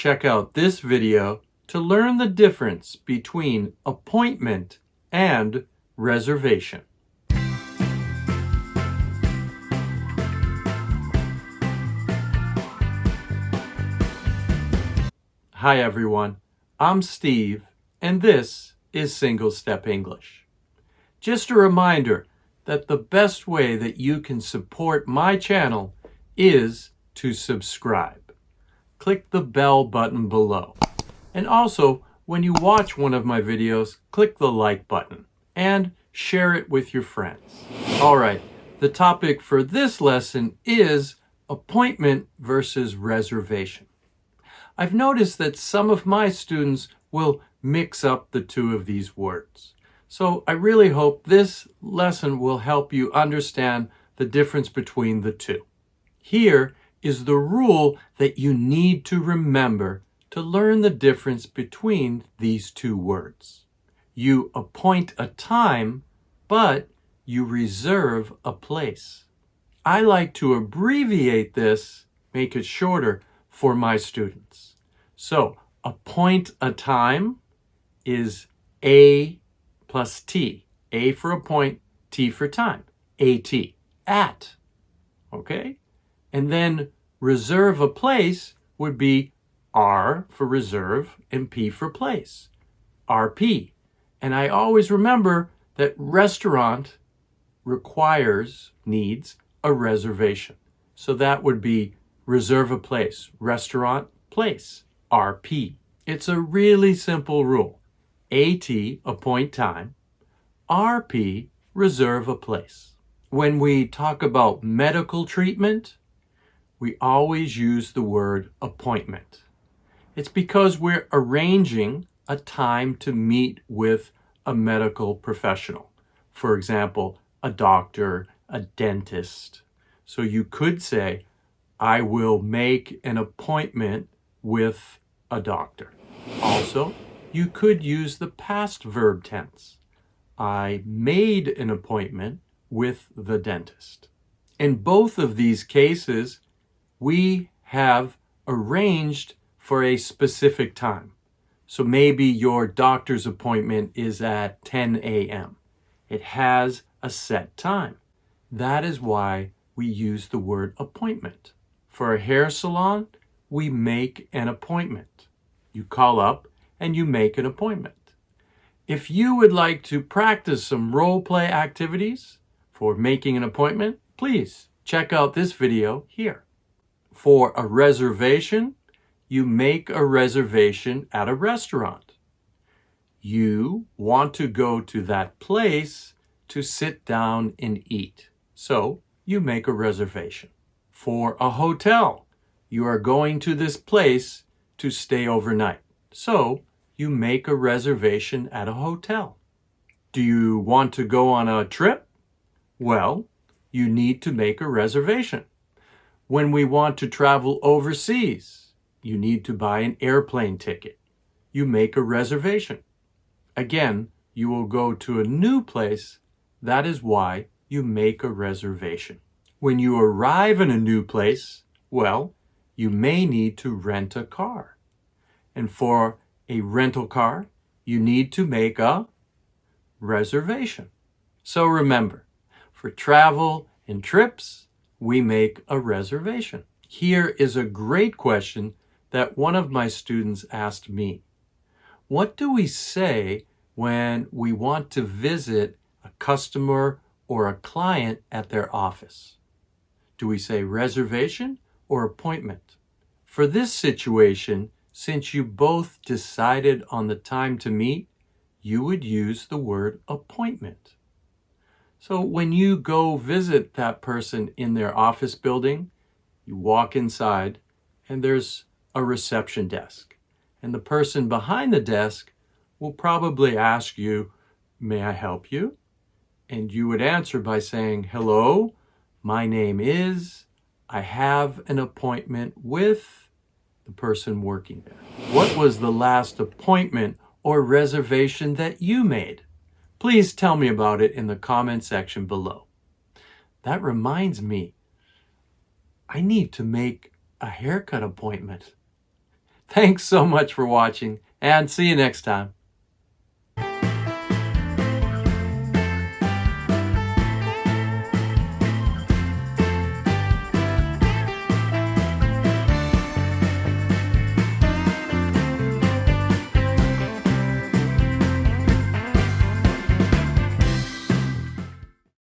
check out this video to learn the difference between appointment and reservation. Hi everyone, I'm Steve, and this is Single Step English. Just a reminder that the best way that you can support my channel is to subscribe. Click the bell button below. And also, when you watch one of my videos, click the like button and share it with your friends. All right, the topic for this lesson is appointment versus reservation. I've noticed that some of my students will mix up the two of these words. So I really hope this lesson will help you understand the difference between the two. Here is the rule that you need to remember to learn the difference between these two words. You appoint a time, but you reserve a place. I like to abbreviate this, make it shorter for my students. So, appoint a time is A plus T. A for appoint, T for time. A-T, at. Okay? And then reserve a place would be R for reserve and P for place. RP. And I always remember that restaurant needs a reservation. So that would be reserve a place, restaurant, place. RP. It's a really simple rule. AT, appoint time. RP, reserve a place. When we talk about medical treatment, we always use the word appointment. It's because we're arranging a time to meet with a medical professional. For example, a doctor, a dentist. So you could say, I will make an appointment with a doctor. Also, you could use the past verb tense. I made an appointment with the dentist. In both of these cases, we have arranged for a specific time. So maybe your doctor's appointment is at 10 a.m. It has a set time. That is why we use the word appointment. For a hair salon, we make an appointment. You call up and you make an appointment. If you would like to practice some role play activities for making an appointment, please check out this video here. For a reservation, you make a reservation at a restaurant. You want to go to that place to sit down and eat. So you make a reservation. For a hotel, you are going to this place to stay overnight. So you make a reservation at a hotel. Do you want to go on a trip? Well, you need to make a reservation. When we want to travel overseas, you need to buy an airplane ticket. You make a reservation. Again, you will go to a new place. That is why you make a reservation. When you arrive in a new place, well, you may need to rent a car. And for a rental car, you need to make a reservation. So remember, for travel and trips, we make a reservation. Here is a great question that one of my students asked me. What do we say when we want to visit a customer or a client at their office? Do we say reservation or appointment? For this situation, since you both decided on the time to meet, you would use the word appointment. So when you go visit that person in their office building, you walk inside and there's a reception desk. And the person behind the desk will probably ask you, may I help you? And you would answer by saying, hello, my name is, I have an appointment with the person working there. What was the last appointment or reservation that you made? Please tell me about it in the comment section below. That reminds me, I need to make a haircut appointment. Thanks so much for watching, and see you next time.